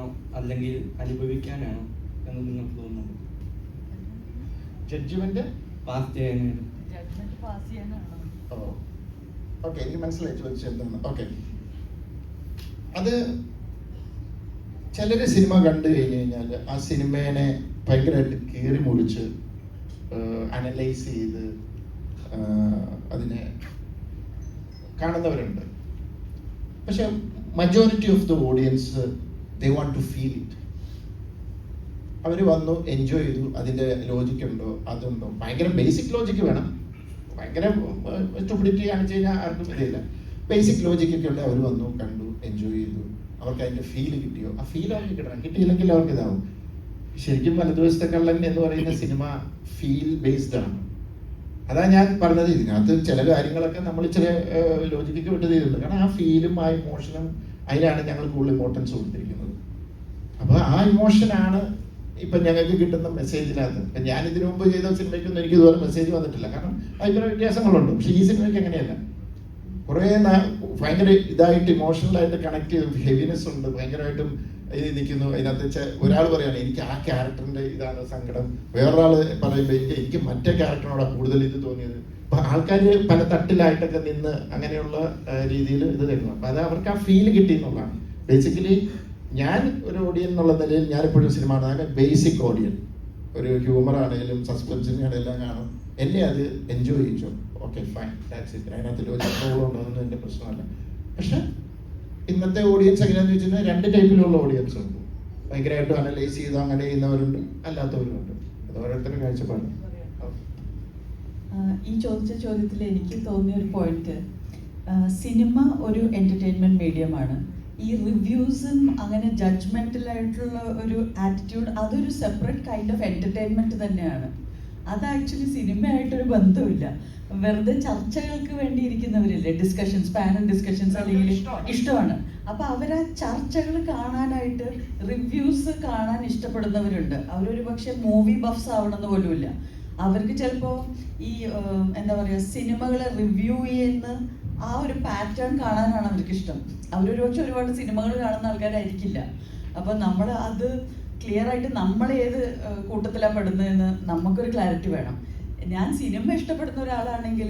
ആണോ അല്ലെങ്കിൽ അനുഭവിക്കാനാണോ എന്ന് നിങ്ങൾക്ക് തോന്നുന്നു? ജഡ്ജ്മെന്റ് പാസ് ചെയ്യാനാണ്. ഓക്കെ, എനിക്ക് മനസ്സിലായി ചോദിച്ചത് എന്താണ്. ഓക്കെ, അത് ചിലര് സിനിമ കണ്ടു കഴിഞ്ഞു കഴിഞ്ഞാൽ ആ സിനിമേനെ ഭയങ്കരമായിട്ട് കീറി മുറിച്ച് അനലൈസ് ചെയ്ത് അതിനെ കാണുന്നവരുണ്ട്. പക്ഷെ majority of the audience they want to feel it. അവർ വന്നു എൻജോയ് ചെയ്തു. അതിൻ്റെ ലോജിക്ക് ഉണ്ടോ അതുണ്ടോ, ഭയങ്കര ബേസിക് ലോജിക്ക് വേണം. ഭയങ്കര സ്റ്റുപ്പിഡിറ്റി കാണിച്ചു കഴിഞ്ഞാൽ ആർക്കും ഇതില്ല. ബേസിക് ലോജിക്കൊക്കെ ഉള്ള അവർ വന്നു കണ്ടു എൻജോയ് ചെയ്തു. അവർക്ക് അതിൻ്റെ ഫീൽ കിട്ടിയോ, ആ ഫീൽ അവർക്ക് കിട്ടണം. കിട്ടിയില്ലെങ്കിൽ അവർക്ക് ഇതാവും. ശരിക്കും വലതുവശത്തെ കള്ളൻ എന്ന് പറയുന്ന സിനിമ ഫീൽ ബേസ്ഡ് ആണ്. അതാ ഞാൻ പറഞ്ഞത്. ഇതിനകത്ത് ചില കാര്യങ്ങളൊക്കെ നമ്മൾ ചില ലോജിക്കൊക്കെ വിട്ട് ചെയ്തിട്ടുണ്ട്. കാരണം ആ ഫീലും ആ ഇമോഷനും അതിനാണ് ഞങ്ങൾ കൂടുതൽ ഇമ്പോർട്ടൻസ് കൊടുത്തിരിക്കുന്നത്. അപ്പോൾ ആ ഇമോഷനാണ് ഇപ്പം ഞങ്ങൾക്ക് കിട്ടുന്ന മെസ്സേജിനകത്ത്. ഇപ്പം ഞാൻ ഇതിനു മുമ്പ് ചെയ്ത സിനിമയ്ക്കൊന്നും എനിക്ക് ഇതുപോലെ മെസ്സേജ് വന്നിട്ടില്ല. കാരണം അഭിപ്രായ വ്യത്യാസങ്ങളുണ്ട്. പക്ഷേ ഈ സിനിമയ്ക്ക് അങ്ങനെയല്ല. കുറേ ഭയങ്കര ഇതായിട്ട് ഇമോഷണലായിട്ട് കണക്ട് ചെയ്ത് ഹെവിനെസ് ഉണ്ട്. ഭയങ്കരമായിട്ടും ഇത് നിൽക്കുന്നു. അതിനകത്ത് ഒരാൾ പറയാണ് എനിക്ക് ആ ക്യാരക്ടറിന്റെ ഇതാണ് സങ്കടം, വേറൊരാൾ പറയുമ്പോൾ എനിക്ക് മറ്റേ ക്യാരക്ടറിനോടാണ് കൂടുതൽ ഇത് തോന്നിയത്. അപ്പൊ ആൾക്കാർ പല തട്ടിലായിട്ടൊക്കെ നിന്ന് അങ്ങനെയുള്ള രീതിയിൽ ഇത് തരുന്നു. അപ്പൊ അത് അവർക്ക് ആ ഫീൽ കിട്ടി എന്നുള്ളതാണ്. ബേസിക്കലി ഞാൻ ഒരു ഓഡിയൻ എന്നുള്ള നിലയിൽ ഞാനിപ്പോഴും സിനിമ കാണാൻ ബേസിക് ഓഡിയൻ. ഒരു ഹ്യൂമർ ആണെങ്കിലും സസ്പെൻസിനെ എല്ലാം കാണും. എന്നെ അത് എൻജോയ് ചെയ്യിച്ചു. Okay fine, that's it. അതിനകത്ത് ലോജിക്കുണ്ടോ അതൊന്നും എൻ്റെ പ്രശ്നമല്ല. പക്ഷെ ഇന്നത്തെ ഓഡിയൻസ് എങ്ങനെയാണെന്ന് വെച്ചാൽ രണ്ട് ടൈപ്പിലുള്ള ഓഡിയൻസ് ഉണ്ട്. ഭയങ്കരമായിട്ട് അനലൈസ് ചെയ്ത് അങ്ങനെ ചെയ്യുന്നവരുണ്ട്, അല്ലാത്തവരുണ്ട്. അത് ഓരോരുത്തരുടെ കാഴ്ചപ്പാട്. ഈ ചോദിച്ച ചോദ്യത്തിൽ എനിക്ക് തോന്നിയ ഒരു പോയിന്റ്, സിനിമ ഒരു എന്റർടൈൻമെന്റ് മീഡിയമാണ്. ഈ റിവ്യൂസും അങ്ങനെ ജഡ്ജ്മെന്റലായിട്ടുള്ള ഒരു ആറ്റിറ്റ്യൂഡ് അതൊരു സെപ്പറേറ്റ് കൈൻഡ് ഓഫ് എന്റർടൈൻമെന്റ് തന്നെയാണ്. അത് ആക്ച്വലി സിനിമയായിട്ടൊരു ബന്ധമില്ല. വെറുതെ ചർച്ചകൾക്ക് വേണ്ടി ഇരിക്കുന്നവരില്ലേ, ഡിസ്കഷൻസ്, പാനൽ ഡിസ്കഷൻസ് അല്ലെങ്കിൽ ഇഷ്ടമാണ്. അപ്പൊ അവരാ ചർച്ചകൾ കാണാനായിട്ട് റിവ്യൂസ് കാണാൻ ഇഷ്ടപ്പെടുന്നവരുണ്ട്. അവരൊരു പക്ഷെ മൂവി ബഫ്സ് ആവണമെന്ന് പോലുമില്ല. അവർക്ക് ചിലപ്പോൾ ഈ എന്താ പറയുക, സിനിമകളെ റിവ്യൂ ചെയ്യുന്ന ആ ഒരു പാറ്റേൺ കാണാനാണ് അവർക്ക് ഇഷ്ടം. അവരൊരു പക്ഷെ ഒരുപാട് സിനിമകൾ കാണുന്ന ആൾക്കാരായിരിക്കില്ല. അപ്പൊ നമ്മൾ അത് ക്ലിയർ ആയിട്ട് നമ്മൾ ഏത് കൂട്ടത്തിലാണ് പെടുന്നതെന്ന് നമുക്കൊരു ക്ലാരിറ്റി വേണം. ഞാൻ സിനിമ ഇഷ്ടപ്പെടുന്ന ഒരാളാണെങ്കിൽ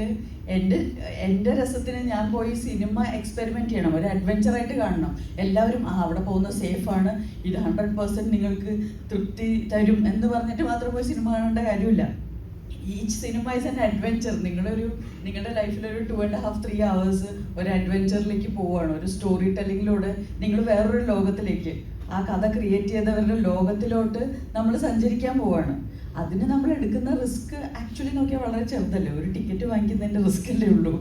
എൻ്റെ രസത്തിന് ഞാൻ പോയി സിനിമ എക്സ്പെരിമെന്റ് ചെയ്യണം, ഒരു അഡ്വഞ്ചറായിട്ട് കാണണം. എല്ലാവരും അവിടെ പോകുന്നത് സേഫാണ്, ഇത് 100% നിങ്ങൾക്ക് തൃപ്തി തരും എന്ന് പറഞ്ഞിട്ട് മാത്രം പോയി സിനിമ കാണേണ്ട കാര്യമില്ല. Each cinema is an adventure. നിങ്ങളുടെ ലൈഫിലൊരു 2.5-3 hours ഒരു അഡ്വഞ്ചറിലേക്ക് പോവുകയാണ്. ഒരു സ്റ്റോറി ടെല്ലിങ്ങിലൂടെ നിങ്ങൾ വേറൊരു ലോകത്തിലേക്ക്, ആ കഥ ക്രിയേറ്റ് ചെയ്തവരുടെ ലോകത്തിലോട്ട് നമ്മൾ സഞ്ചരിക്കാൻ പോവാണ്. അതിന് നമ്മൾ എടുക്കുന്ന റിസ്ക് ആക്ച്വലി നോക്കിയാൽ വളരെ ചെറുതല്ലേ. ഒരു ടിക്കറ്റ് വാങ്ങിക്കുന്നതിൻ്റെ റിസ്ക് അല്ലേ ഉള്ളൂ.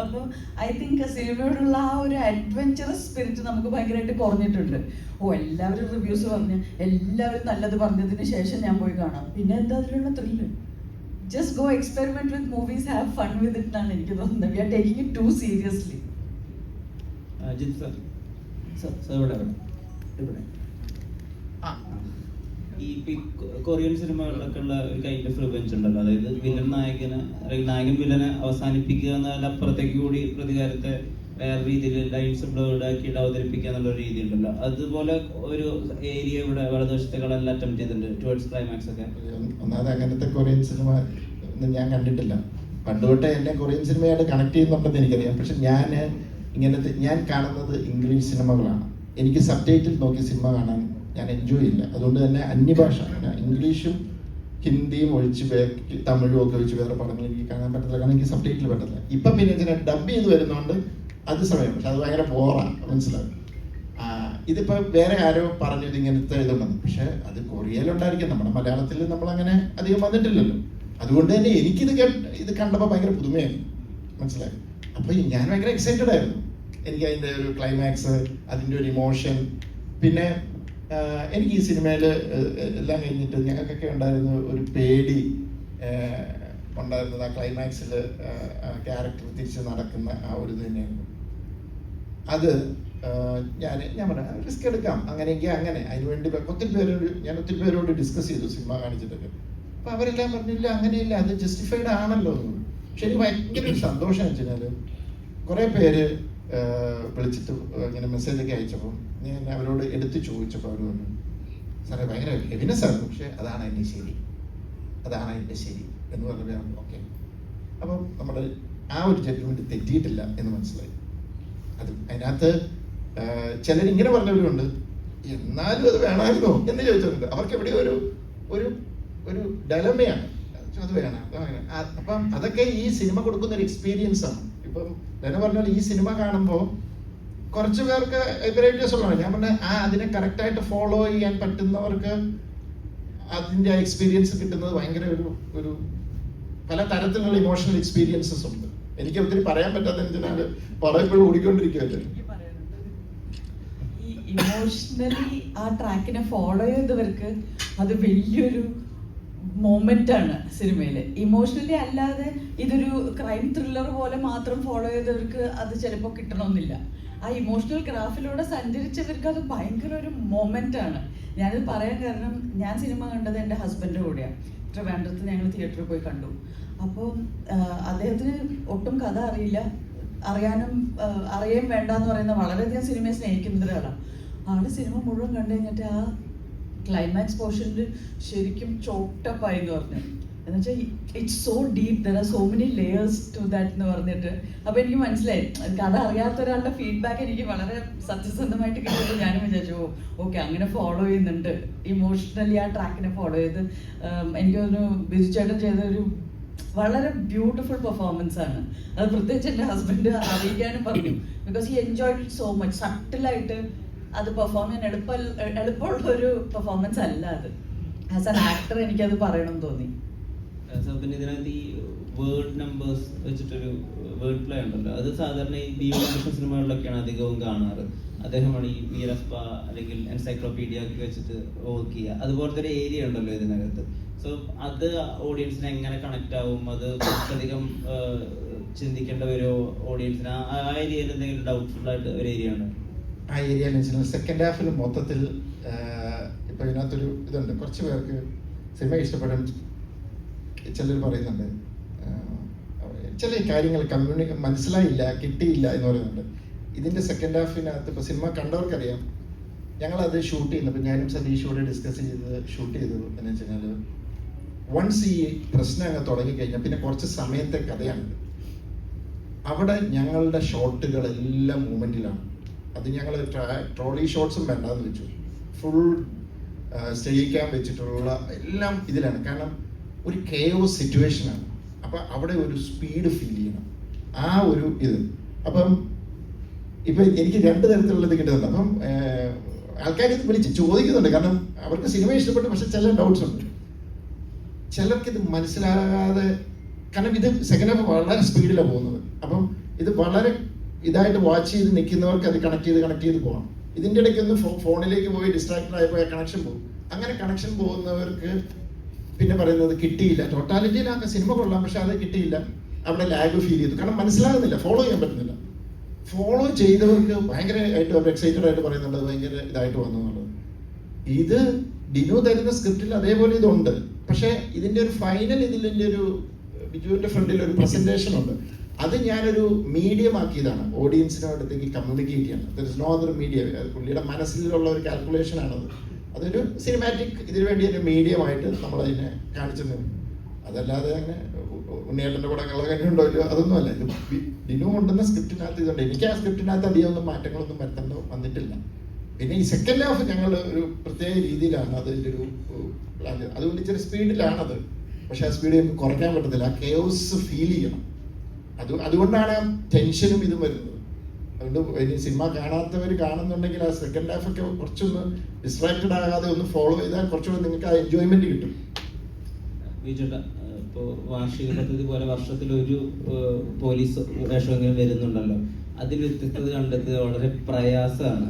അപ്പോൾ ഐ തിങ്ക് സിനിമയോടുള്ള ആ ഒരു അഡ്വഞ്ചറസ് സ്പിരിറ്റ് നമുക്ക് ഭയങ്കരമായിട്ട് കുറഞ്ഞിട്ടുണ്ട്. എല്ലാവരും റിവ്യൂസ് പറഞ്ഞ് എല്ലാവരും നല്ലത് പറഞ്ഞതിന് ശേഷം ഞാൻ പോയി കാണാം. പിന്നെ എന്താ അതിലുള്ള thrill? Just go experiment with movies, have fun with it എന്നാണ് എനിക്ക് തോന്നുന്നത്. We are taking it too seriously. Ajith sir ഇവിടെ ഈ കൊറിയൻ സിനിമകളിലൊക്കെ ഉള്ള ഒരു കൈൻഡ് ഓഫ് റിവെഞ്ച് ഉണ്ടല്ലോ. അതായത് വില്ലൻ നായകന് അല്ലെങ്കിൽ നായകൻ വില്ലനെ അവസാനിപ്പിക്കുക എന്നതിലപ്പുറത്തേക്ക് കൂടി പ്രതികാരത്തെ വേറെ രീതിയിൽ ലൈൻസ് ബ്ലേഡ് ആക്കിയിട്ട് അവതരിപ്പിക്കുക എന്നുള്ള ഒരു രീതി ഉണ്ടല്ലോ. അതുപോലെ ഒരു ഏരിയ ഇവിടെ വലതുവശത്തെ കളെല്ലാം അറ്റംപ്റ്റ് ചെയ്തിട്ടുണ്ട് ടുവേർഡ്സ് ക്ലൈമാക്സ് ഒക്കെ. ഒന്നാമത് അങ്ങനത്തെ കൊറിയൻ സിനിമ ഞാൻ കണ്ടിട്ടില്ല. പണ്ട് തൊട്ടേ എന്നെ കൊറിയൻ സിനിമയായിട്ട് കണക്ട് ചെയ്യുന്നുണ്ടെന്ന് എനിക്കറിയാം. പക്ഷെ ഞാൻ കാണുന്നത് ഇംഗ്ലീഷ് സിനിമകളാണ്. എനിക്ക് സബ് ടൈറ്റിൽ നോക്കി സിനിമ കാണാൻ ഞാൻ എൻജോയ് ചെയ്യില്ല. അതുകൊണ്ട് തന്നെ അന്യഭാഷ, ഇംഗ്ലീഷും ഹിന്ദിയും ഒഴിച്ച് തമിഴും ഒക്കെ വെച്ച് വേറെ പടങ്ങൾ എനിക്ക് കാണാൻ പറ്റത്തില്ല. കാരണം എനിക്ക് സബ് ടൈറ്റിൽ പറ്റത്തില്ല. ഇപ്പം പിന്നെ ഇതിനെ ഡബ് ചെയ്ത് വരുന്നതുകൊണ്ട് അത് സമയം, പക്ഷെ അത് ഭയങ്കര ബോറാണ്, മനസ്സിലാവും. ഇതിപ്പോ വേറെ ആരോ പറഞ്ഞു ഇങ്ങനത്തെ ഇതുണ്ടെന്ന്. പക്ഷെ അത് കൊറിയയിലുണ്ടായിരിക്കും, നമ്മുടെ മലയാളത്തിൽ നമ്മൾ അങ്ങനെ അധികം വന്നിട്ടില്ലല്ലോ. അതുകൊണ്ട് തന്നെ ഇത് കണ്ടപ്പോൾ ഭയങ്കര പുതുമയായിരുന്നു, മനസ്സിലായി. അപ്പൊ ഞാൻ ഭയങ്കര എക്സൈറ്റഡ് ആയിരുന്നു. എനിക്ക് അതിൻ്റെ ഒരു ക്ലൈമാക്സ്, അതിൻ്റെ ഒരു ഇമോഷൻ. പിന്നെ എനിക്ക് ഈ സിനിമയിൽ എല്ലാം കഴിഞ്ഞിട്ട് ഞങ്ങൾക്കൊക്കെ ഉണ്ടായിരുന്ന ഒരു പേടി ഉണ്ടായിരുന്നത് ആ ക്ലൈമാക്സിൽ ക്യാരക്ടർ തിരിച്ച് നടക്കുന്ന ആ ഒരു ഇത് തന്നെയായിരുന്നു. അത് ഞാൻ പറയാം, റിസ്ക് എടുക്കാം, അങ്ങനെയെങ്കിൽ അങ്ങനെ. അതിനുവേണ്ടി ഒത്തിരി പേരോട് ഡിസ്കസ് ചെയ്തു സിനിമ കാണിച്ചിട്ടൊക്കെ. അപ്പൊ അവരെല്ലാം പറഞ്ഞില്ല അങ്ങനെയില്ല, അത് ജസ്റ്റിഫൈഡ് ആണല്ലോ എന്ന്. പക്ഷെ എനിക്ക് ഭയങ്കര ഒരു സന്തോഷം വെച്ച് കഴിഞ്ഞാൽ കുറേ പേര് വിളിച്ചിട്ട് ഇങ്ങനെ മെസ്സേജൊക്കെ അയച്ചപ്പം ഞാൻ അവരോട് എടുത്ത് ചോദിച്ചപ്പോൾ അവർ പറഞ്ഞു, സാറേ ഭയങ്കര ഹെവിനെസ് ആണ്, പക്ഷെ അതാണ് എൻ്റെ ശരി, അതാണ് എൻ്റെ ശരി എന്ന് പറഞ്ഞപ്പോൾ ഓക്കെ. അപ്പം നമ്മുടെ ആ ഒരു ജഡ്ജ്മെന്റ് തെറ്റിയിട്ടില്ല എന്ന് മനസ്സിലായി. അത് അതിനകത്ത് ചിലരിങ്ങനെ പറഞ്ഞവരുണ്ട്, എന്നാലും അത് വേണമായിരുന്നോ എന്ന് ചോദിച്ചിട്ടുണ്ട്. അവർക്ക് എവിടെ ഒരു ഒരു ഒരു ഡലമയാണ്, അത് വേണം. അപ്പം അതൊക്കെ ഈ സിനിമ കൊടുക്കുന്ന ഒരു എക്സ്പീരിയൻസ് ആണ്. ഇപ്പം ഞാൻ പറഞ്ഞാൽ ഈ സിനിമ കാണുമ്പോൾ കുറച്ച് പേർക്ക് വെറൈറ്റീസ് ഉള്ളതാണ്. ഞാൻ പറഞ്ഞ അതിനെ കറക്റ്റായിട്ട് ഫോളോ ചെയ്യാൻ പറ്റുന്നവർക്ക് അതിൻ്റെ എക്സ്പീരിയൻസ് കിട്ടുന്നത് ഭയങ്കര ഒരു പല തരത്തിലുള്ള ഇമോഷണൽ എക്സ്പീരിയൻസസ് ഉണ്ട്. എനിക്ക് ഒത്തിരി പറയാൻ പറ്റാത്ത എന്തിനാണ് പറയപ്പോഴും ഓടിക്കൊണ്ടിരിക്കുകയല്ലേ. ഈ ഇമോഷണലി ആ ട്രാക്കിനെ ഫോളോ ചെയ്തവർക്ക് അത് വലിയൊരു മൊമെന്റ് ആണ് സിനിമയില്. ഇമോഷണലി അല്ലാതെ ഇതൊരു ക്രൈം ത്രില്ലർ പോലെ മാത്രം ഫോളോ ചെയ്തവർക്ക് അത് ചിലപ്പോൾ കിട്ടണമെന്നില്ല. ആ ഇമോഷണൽ ഗ്രാഫിലൂടെ സഞ്ചരിച്ചവർക്ക് അത് ഭയങ്കര ഒരു മൊമെന്റ് ആണ്. ഞാനിത് പറയാൻ കാരണം, ഞാൻ സിനിമ കണ്ടത് എൻ്റെ ഹസ്ബൻഡിൻ്റെ കൂടെയാണ്. ട്രിവാൻഡ്രത്ത് ഞങ്ങൾ തിയേറ്ററിൽ പോയി കണ്ടു. അപ്പോൾ അദ്ദേഹത്തിന് ഒട്ടും കഥ അറിയില്ല, അറിയാൻ വേണ്ട എന്ന് പറയുന്ന വളരെയധികം സിനിമയെ സ്നേഹിക്കുന്ന ഒരാളാണ്. ആള് സിനിമ മുഴുവൻ കണ്ടു കഴിഞ്ഞിട്ട് ആ ക്ലൈമാക്സ് പോർഷനിൽ ശരിക്കും ചോക്ടപ്പായി എന്ന് പറഞ്ഞു. എന്നുവെച്ചാൽ it's so deep, there are so many layers to that എന്ന് പറഞ്ഞിട്ട്. അപ്പോൾ എനിക്ക് മനസ്സിലായി, കഥ അറിയാത്ത ഒരാളുടെ ഫീഡ്ബാക്ക് എനിക്ക് വളരെ സത്യസന്ധമായിട്ട് കിട്ടിയപ്പോൾ ഞാനും വിചാരിച്ചു ഓക്കെ അങ്ങനെ ഫോളോ ചെയ്യുന്നുണ്ട്, ഇമോഷണലി ആ ട്രാക്കിനെ ഫോളോ ചെയ്ത്. എനിക്ക് തോന്നുന്നു ബിജു ചേട്ടൻ ചെയ്ത ഒരു വളരെ ബ്യൂട്ടിഫുൾ പെർഫോമൻസ് ആണ്. അത് പ്രത്യേകിച്ച് എൻ്റെ ഹസ്ബൻഡ് അറിയിക്കാനും പറഞ്ഞു. Because he enjoyed it so much. സട്ടിലായിട്ട് അത് പെർഫോം ചെയ്യാൻ എളുപ്പമുള്ള ഒരു പെർഫോമൻസ് അല്ല അത്. ആസ് ആൻ ആക്ടർ എനിക്കത് പറയണം തോന്നി. പിന്നെ ഇതിനകത്ത് ഈ വേർഡ് നമ്പേഴ്സ് വെച്ചിട്ടൊരു വേർഡ് പ്ലേ ഉണ്ടല്ലോ, അത് സാധാരണ ഈ ബിയോകൃഷ്ണ സിനിമകളിലൊക്കെയാണ് അധികവും കാണാറ്. അദ്ദേഹമാണ് ഈ വീരസ്പ അല്ലെങ്കിൽ എൻസൈക്ലോപീഡിയ ഒക്കെ വെച്ചിട്ട് വർക്ക് ചെയ്യുക. അതുപോലത്തെ ഒരു ഏരിയ ഉണ്ടല്ലോ ഇതിനകത്ത്. സോ അത് ഓഡിയൻസിനെ എങ്ങനെ കണക്ട് ആവും, അത് കുറച്ചധികം ചിന്തിക്കേണ്ട ഒരു ഓഡിയൻസിന് ആ ഏരിയയിൽ എന്തെങ്കിലും ഡൗട്ട്ഫുൾ ആയിട്ട് ഒരു ഏരിയ ആണ്. ആ ഏരിയ എന്ന് വെച്ചാൽ സെക്കൻഡ് ഹാഫിൽ മൊത്തത്തിൽ ഇപ്പൊ ഇതിനകത്തൊരു ഇതുണ്ട്, കുറച്ച് പേർക്ക് സിനിമ ഇഷ്ടപ്പെടും, ചിലർ പറയുന്നുണ്ട് ചില കാര്യങ്ങൾ മനസ്സിലായില്ല, കിട്ടിയില്ല എന്ന് പറയുന്നുണ്ട്. ഇതിന്റെ സെക്കൻഡ് ഹാഫിനകത്ത് ഇപ്പൊ സിനിമ കണ്ടവർക്കറിയാം, ഞങ്ങളത് ഷൂട്ട് ചെയ്യുന്നപ്പോൾ ഞാനും സതീഷോടെ ഡിസ്കസ് ചെയ്ത് ഷൂട്ട് ചെയ്തത് എന്ന് വെച്ച് കഴിഞ്ഞാൽ വൺസ് ഈ പ്രശ്നം അങ്ങ് തുടങ്ങിക്കഴിഞ്ഞാൽ പിന്നെ കുറച്ച് സമയത്തെ കഥയാണ്. അവിടെ ഞങ്ങളുടെ ഷോട്ടുകളെല്ലാം മൂവ്മെന്റിലാണ്. അത് ഞങ്ങൾ ട്രോളി ഷോട്ട്സും വേണ്ടാന്ന് വെച്ചു, ഫുൾ സ്റ്റഡി ക്യാം വെച്ചിട്ടുള്ള എല്ലാം ഇതിലാണ്. കാരണം ഒരു കെയോസ് സിറ്റുവേഷനാണ്. അപ്പം അവിടെ ഒരു സ്പീഡ് ഫീൽ ചെയ്യണം, ആ ഒരു ഇത്. അപ്പം ഇപ്പം എനിക്ക് രണ്ട് തരത്തിലുള്ളത് കിട്ടുന്നുണ്ട്. അപ്പം ആൾക്കാർ ഇത് വിളിച്ച് ചോദിക്കുന്നുണ്ട്, കാരണം അവർക്ക് സിനിമ ഇഷ്ടപ്പെട്ടു, പക്ഷെ ചില ഡൗട്ട്സ് ഉണ്ട്. ചിലർക്കിത് മനസ്സിലാകാതെ, കാരണം ഇത് സെക്കൻഡ് ഹാഫ് വളരെ സ്പീഡിലാണ് പോകുന്നത്. അപ്പം ഇത് വളരെ ഇതായിട്ട് വാച്ച് ചെയ്ത് നിൽക്കുന്നവർക്ക് അത് കണക്ട് ചെയ്ത് പോകണം. ഇതിൻ്റെ ഇടയ്ക്ക് ഒന്ന് ഫോണിലേക്ക് പോയി ഡിസ്ട്രാക്റ്റഡ് ആയപ്പോൾ കണക്ഷൻ പോകും. അങ്ങനെ കണക്ഷൻ പോകുന്നവർക്ക് പിന്നെ പറയുന്നത് കിട്ടിയില്ല. ടോട്ടാലിറ്റിയിലാക്ക സിനിമ കൊള്ളാം, പക്ഷെ അത് കിട്ടിയില്ല, അവിടെ ലാഗ് ഫീൽ ചെയ്തു. കാരണം മനസ്സിലാകുന്നില്ല, ഫോളോ ചെയ്യാൻ പറ്റുന്നില്ല. ഫോളോ ചെയ്തവർക്ക് ഭയങ്കരമായിട്ട് അവർ എക്സൈറ്റഡ് ആയിട്ട് പറയുന്നുണ്ട് ഭയങ്കര ഇതായിട്ട് വന്നു എന്നുള്ളത്. ഇത് ഡിനു തരുന്ന സ്ക്രിപ്റ്റിൽ അതേപോലെ ഇതുണ്ട്, പക്ഷെ ഇതിൻ്റെ ഒരു ഫൈനൽ ഇതിൻ്റെ ഒരു ബിജുവിൻ്റെ ഫ്രണ്ടിൽ ഒരു പ്രസന്റേഷൻ ഉണ്ട്. അത് ഞാനൊരു മീഡിയം ആക്കിയതാണ്, ഓഡിയൻസിനോടത്തേക്ക് കമ്മ്യൂണിക്കേറ്റ് ചെയ്യണം. There is no other medium. പുള്ളിയുടെ മനസ്സിലുള്ള ഒരു കാൽക്കുലേഷൻ ആണത്. അതൊരു സിനിമാറ്റിക് ഇതിനു വേണ്ടി ഒരു മീഡിയമായിട്ട് നമ്മളതിനെ കാണിച്ചെന്ന്. അതല്ലാതെ അങ്ങനെ ഉണ്ണിയേട്ടൻ്റെ പടങ്ങളോ കഴിഞ്ഞുണ്ടോ ഇല്ലയോ അതൊന്നുമല്ല. ഇത് ഡിനു കൊണ്ടുവന്ന സ്ക്രിപ്റ്റിനകത്ത് ഇതുണ്ട്. എനിക്ക് ആ സ്ക്രിപ്റ്റിനകത്ത് അധികമൊന്നും മാറ്റങ്ങളൊന്നും വന്നിട്ടില്ല. പിന്നെ ഈ സെക്കൻഡ് ഹാഫ് ഞങ്ങൾ ഒരു പ്രത്യേക രീതിയിലാണ് അതിൻ്റെ ഒരു പ്ലാൻ. അതുകൊണ്ട് ഇച്ചിരി സ്പീഡിലാണത്, പക്ഷെ ആ സ്പീഡ് നമുക്ക് കുറയ്ക്കാൻ പറ്റത്തില്ല. ആ കെയോസ് ഫീൽ ചെയ്യണം. അതുകൊണ്ടാണ് ആ ടെൻഷനും ഇതും വരുന്നത്. അതുകൊണ്ട് ഇനി സിനിമ കാണാത്തവർ കാണുന്നുണ്ടെങ്കിൽ ആ സെക്കൻഡ് ഹാഫ് ഒക്കെ കുറച്ചൊന്ന് ഡിസ്ട്രാക്റ്റഡ് ആകാതെ ഒന്ന് ഫോളോ ചെയ്താൽ കുറച്ചുകൂടെ നിങ്ങൾക്ക് ആ എൻജോയ്മെന്റ് കിട്ടും. ഇപ്പോൾ വാർഷിക പദ്ധതി പോലെ വർഷത്തിലൊരു പോലീസ് വേഷമെങ്കിലും വരുന്നുണ്ടല്ലോ, അതിൽ വ്യത്യസ്തത കണ്ടെത്തുക വളരെ പ്രയാസമാണ്.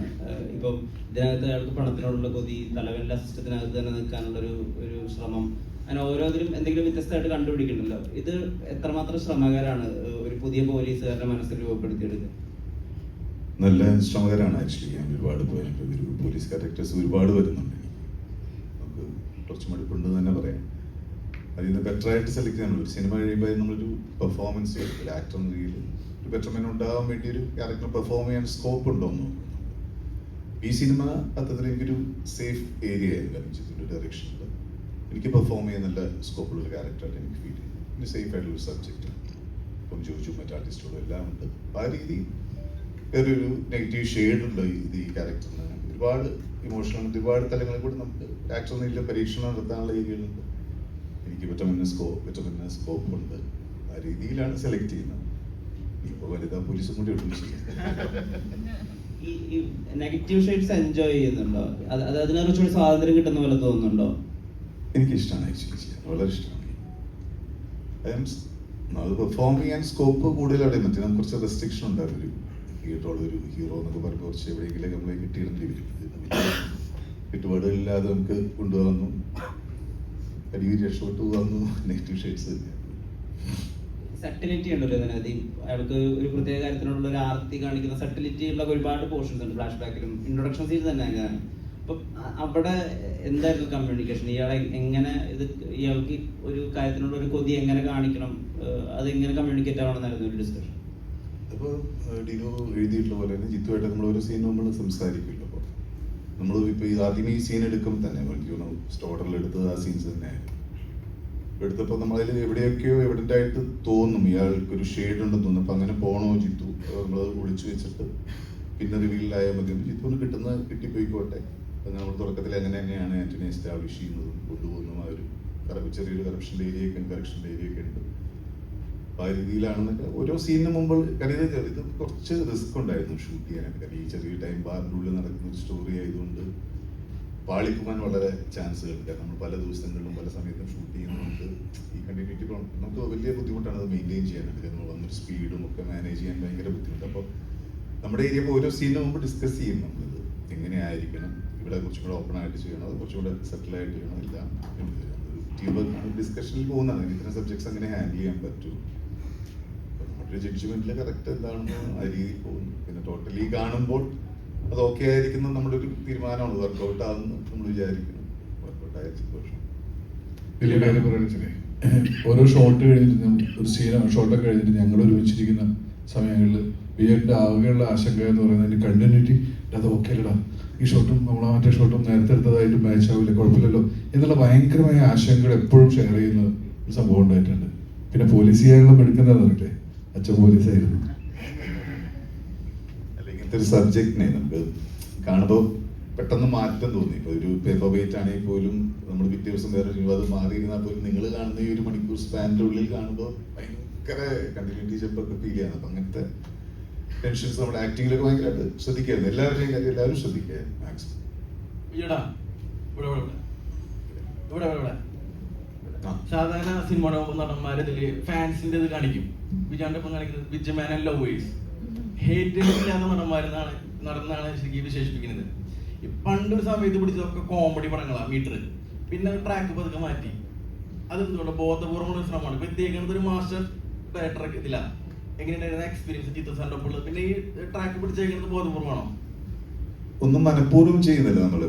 ഇപ്പം ഇതിനകത്ത് അയാൾക്ക് പണത്തിനോടുള്ള കൊതി, തലവന്റെ സിസ്റ്റത്തിനകത്ത് തന്നെ നിൽക്കാനുള്ള ഒരു ശ്രമം, അങ്ങനെ ഓരോന്നിലും എന്തെങ്കിലും വ്യത്യസ്തമായിട്ട് കണ്ടുപിടിക്കണമല്ലോ. ഇത് എത്രമാത്രം ശ്രമകരമാണ് ഒരു പുതിയ പോലീസുകാരുടെ മനസ്സിൽ രൂപപ്പെടുത്തിയെടുക്കുക? നല്ല ശ്രമകരമാണ് ആക്ച്വലി. ഞാൻ ഒരുപാട് പോലീസ് ക്യാരക്ടേഴ്സ് ഒരുപാട് വരുന്നുണ്ട്. നമുക്ക് കുറച്ച് മടുപ്പുണ്ടെന്ന് തന്നെ പറയാം. അതിൽ നിന്ന് ബെറ്ററായിട്ട് സെലക്ട് ചെയ്യാൻ ഒരു സിനിമ കഴിയുമ്പോൾ നമ്മളൊരു പെർഫോമൻസ് ഒരു ആക്ടർ എന്ന രീതിയിൽ ഒരു ബെറ്റർമെന്റ് ഉണ്ടാകാൻ വേണ്ടി ഒരു ക്യാരക്ടർ പെർഫോം ചെയ്യാൻ സ്കോപ്പ് ഉണ്ടോ എന്ന് നോക്കുന്നു. ഈ സിനിമ അത്തരത്തിൽ എനിക്കൊരു സേഫ് ഏരിയ ആയിരുന്നു. കാരണം ജിത്തുവിൻ്റെ ഡയറക്ഷനിൽ എനിക്ക് പെർഫോം ചെയ്യാൻ നല്ല സ്കോപ്പുള്ള ഒരു ക്യാരക്ടറായിട്ട് എനിക്ക് ഫീൽ ചെയ്തു. പിന്നെ സേഫ് ആയിട്ടുള്ളൊരു സബ്ജക്റ്റ്, ഇപ്പം ജോജു മറ്റു ആർട്ടിസ്റ്റുകളും എല്ലാം ഉണ്ട്. ആ രീതിയിൽ വേറൊരു നെഗറ്റീവ് ഷെയ്ഡ് ഉണ്ട് ഈ ക്യാരക്ടറിന്. ഒരുപാട് ഇമോഷണൽ, ഒരുപാട് തലങ്ങളിൽ കൂടി നമുക്ക് ആക്ടർ എന്നില്ല പരീക്ഷണം നടത്താനുള്ള ഏരിയകളുണ്ട്. എനിക്ക് പറ്റുന്ന സ്കോപ്പ് ഉണ്ട്. ആ രീതിയിലാണ് സെലക്ട് ചെയ്യുന്നത്. ഇപ്പോൾ വനിതാ പോലീസും കൂടി ഉണ്ട്. ഈ നെഗറ്റീവ് ഷെയ്ഡ്സ് എൻജോയ് ചെയ്യുന്നുണ്ടോ? അത് അതിനെ കുറിച്ചുകൂടി സ്വാതന്ത്ര്യം കിട്ടുന്ന പോലെ തോന്നുന്നുണ്ടോ? എനിക്കിഷ്ടമാണ് ആക്ച്വലി ചെയ്യാൻ, വളരെ ഇഷ്ടമാണ്. അത് പെർഫോം ചെയ്യാൻ സ്കോപ്പ് കൂടുതൽ അവിടെ. മറ്റേ നമുക്ക് കുറച്ച് റെസ്ട്രിക്ഷൻ ഉണ്ടായിരുന്നു. ഒരു ഹീറോ എന്നൊക്കെ പറയുമ്പോൾ കുറച്ച് എവിടെയെങ്കിലും നമ്മളെ കിട്ടിയിടേണ്ടി വരും. ചുറ്റുപാടുകളില്ലാതെ നമുക്ക് കൊണ്ടുപോകുന്നു, അടിയിൽ രക്ഷപ്പെട്ടു പോകുന്നു. നെഗറ്റീവ് ഷെയ്ഡ്സ് സട്ടിലിറ്റി ഉണ്ടല്ലോ ഇതിനകത്ത്. അയാൾക്ക് ഒരു പ്രത്യേക കാര്യത്തിനുള്ള ഒരു ആർത്തി കാണിക്കുന്ന സട്ടിലിറ്റി ഉള്ള ഒരുപാട് പോർഷൻസ് ഉണ്ട് ഫ്ലാഷ് ബാക്കിലും ഇൻട്രൊഡക്ഷൻ സീൻ തന്നെ അങ്ങനെയാണ്. അപ്പം അവിടെ എന്തായിരുന്നു കമ്മ്യൂണിക്കേഷൻ? ഇയാളെ എങ്ങനെ ഇയാൾക്ക് ഒരു കാര്യത്തിനുള്ള ഒരു കൊതി എങ്ങനെ കാണിക്കണം, അതെങ്ങനെ കമ്മ്യൂണിക്കേറ്റ് ആവണമെന്നായിരുന്നു ഒരു ഡിസ്കഷൻ. അപ്പോൾ ഡിനോ എഴുതിയിട്ടുള്ള പോലെ തന്നെ ജിത്തുമായിട്ട് നമ്മൾ ഓരോ സീൻ നമ്മൾ സംസാരിക്കില്ല. അപ്പോൾ നമ്മൾ ഇപ്പോൾ ആദ്യം ഈ സീൻ എടുക്കുമ്പോൾ തന്നെ എനിക്ക് സ്റ്റോറിൽ എടുത്തത് ആ സീൻസ് തന്നെയായിരുന്നു. എടുത്തപ്പോൾ നമ്മളതിൽ എവിടെയൊക്കെയോ എവിഡൻ്റ് ആയിട്ട് തോന്നും ഇയാൾക്ക് ഒരു ഷെയ്ഡ് ഉണ്ടെന്ന് തോന്നും. അപ്പം അങ്ങനെ പോണോ ജിത്തു, നമ്മളത് ഒളിച്ചു വെച്ചിട്ട് പിന്നെ റിവീലായാൽ മതി. ജിത്തുവിന് കിട്ടുന്നത് കിട്ടിപ്പോയിക്കോട്ടെ. അപ്പം നമ്മൾ തുടക്കത്തിൽ അങ്ങനെ തന്നെയാണ് ആന്റണി എസ്റ്റാബ്ലിഷ് ചെയ്യുന്നതും കൊണ്ടുപോകുന്നതും. ആ ഒരു ചെറിയൊരു കറപ്ഷൻ്റെ ഏരിയയൊക്കെ ഉണ്ട്, കറക്ഷൻ്റെ ഏരിയയൊക്കെ ഉണ്ട്. ആ രീതിയിലാണെന്നൊക്കെ ഓരോ സീനിന് മുമ്പ്. കാരണം ഇത് കുറച്ച് റിസ്ക് ഉണ്ടായിരുന്നു ഷൂട്ട് ചെയ്യാനൊക്കെ. കാരണം ഈ ചെറിയ ടൈം ബാറിൻ്റെ ഉള്ളിൽ നടക്കുന്ന ഒരു സ്റ്റോറി ആയതുകൊണ്ട് പാളിക്കുവാൻ വളരെ ചാൻസുകൾ. കാരണം നമ്മൾ പല ദിവസങ്ങളിലും പല സമയത്തും ഷൂട്ട് ചെയ്യുന്നുണ്ട്. ഈ കണ്ടിന്യൂറ്റി നമുക്ക് വലിയ ബുദ്ധിമുട്ടാണ് അത് മെയിൻറ്റെയിൻ ചെയ്യാനായിട്ട്. നമ്മൾ വന്നൊരു സ്പീഡും ഒക്കെ മാനേജ് ചെയ്യാൻ ഭയങ്കര ബുദ്ധിമുട്ട്. അപ്പോൾ നമ്മുടെ ഏരിയ ഇപ്പോൾ ഓരോ സീനിന് മുമ്പ് ഡിസ്കസ് ചെയ്യും നമ്മളിത് എങ്ങനെയായിരിക്കണം, ഇവിടെ കുറച്ചും കൂടെ ഓപ്പൺ ആയിട്ട് ചെയ്യണം, അത് കുറച്ചും കൂടെ സെറ്റിലായിട്ട് ചെയ്യണം, എല്ലാം ടീം വർക്ക് ഡിസ്കഷനിൽ പോകുന്നതാണ്. ഇത്തരം സബ്ജക്ട്സ് എങ്ങനെ ഹാൻഡിൽ ചെയ്യാൻ പറ്റും, നമ്മുടെ ജഡ്ജ്മെന്റിൽ കറക്റ്റ് എന്താണെന്ന് ആ രീതിയിൽ പോകുന്നു. പിന്നെ ടോട്ടലി കാണുമ്പോൾ അത് ഓക്കെ ആയിരിക്കുന്ന നമ്മുടെ ഒരു തീരുമാനമാണ്. വർക്കൗട്ട് ആകുന്നു നമ്മൾ വിചാരിക്കണം. വർക്കൗട്ട് ആയ സന്തോഷം. വലിയ കാര്യം പറയുകയാണെന്ന് ഓരോ ഷോട്ട് കഴിഞ്ഞിട്ട് ഒരു ഷോട്ടൊക്കെ കഴിഞ്ഞിട്ട് ഞങ്ങൾ ഒരുമിച്ചിരിക്കുന്ന സമയങ്ങളിൽ വിജയന്റെ ആകെയുള്ള ആശങ്ക എന്ന് പറയുന്നത് കണ്ടിന്യൂറ്റി അത് ഓക്കെ അല്ലടാ, ഈ ഷോട്ടും നമ്മളെ മറ്റേ ഷോട്ടും നേരത്തെ എടുത്തതായിട്ട് മാച്ച് ആവില്ല, കുഴപ്പമില്ലല്ലോ എന്നുള്ള ഭയങ്കരമായ ആശങ്കകൾ എപ്പോഴും ഷെയർ ചെയ്യുന്ന ഒരു സംഭവം ഉണ്ടായിട്ടുണ്ട്. പിന്നെ പോലീസ് ചെയ്യാനുള്ള എടുക്കുന്നതല്ലേ, അച്ഛൻ പോലീസായിരുന്നു. ഒരു സബ്ജക്റ്റിനെ നമുക്ക് കാണുമ്പോൾ പെട്ടെന്ന് മാറ്റം തോന്നി. ഇപ്പോൾ ഒരു പേപ്പർ വെയിറ്റ് ആണെങ്കിൽ പോലും നമ്മൾ പിറ്റേ ദിവസം വേറെ അത് മാറിയിരുന്നാൽ പോലും നിങ്ങൾ കാണുന്ന ഈ 1 മണിക്കൂർ സ്പാനിൻ്റെ ഉള്ളിൽ കാണുമ്പോൾ ഭയങ്കര കണ്ടിന്യൂറ്റി ചിലപ്പോൾ ഫീൽ ചെയ്യാൻ. അപ്പം അങ്ങനത്തെ ടെൻഷൻസ് നമ്മുടെ ആക്ടിങ്ങിലൊക്കെ ഭയങ്കരമായിട്ട് ശ്രദ്ധിക്കായിരുന്നു. എല്ലാവരുടെയും കാര്യം എല്ലാവരും ശ്രദ്ധിക്കുക മാക്സിമം. സാധാരണ സിനിമ നടന്മാർ ഇതിൽ ഫാൻസിന്റെ ഇത് കാണിക്കും. വിജാന്റെ ഒപ്പം കാണിക്കുന്നത് വിജയമാൻ ആൻഡ് ലവേഴ്സ്, ഹേറ്റേഴ്സില്ലാത്ത നടന്നാണ് ശരിക്കും വിശേഷിപ്പിക്കുന്നത്. പണ്ടൊരു സമയത്ത് പിടിച്ചതൊക്കെ കോമഡി പടങ്ങളാണ് മീറ്റർ. പിന്നെ ട്രാക്ക് പതുക്കെ മാറ്റി. അതെന്തുകൊണ്ട് ബോധപൂർവ്വമുള്ള ശ്രമമാണ്. ഇപ്പൊ എത്തിയേക്കുന്നത് ഒരു മാസ്റ്റർ ഡയറക്ടർ ഇതിലാണ്. എങ്ങനെയുണ്ടായിരുന്ന എക്സ്പീരിയൻസ് ജിത്തു സാറിന്റെ ഒപ്പം ഉള്ളത്? പിന്നെ ഈ ട്രാക്ക് പിടിച്ചേക്കുന്നത് ബോധപൂർവ്വമാണോ? ഒന്നും മനഃപൂർവ്വം ചെയ്യുന്നില്ല നമ്മൾ.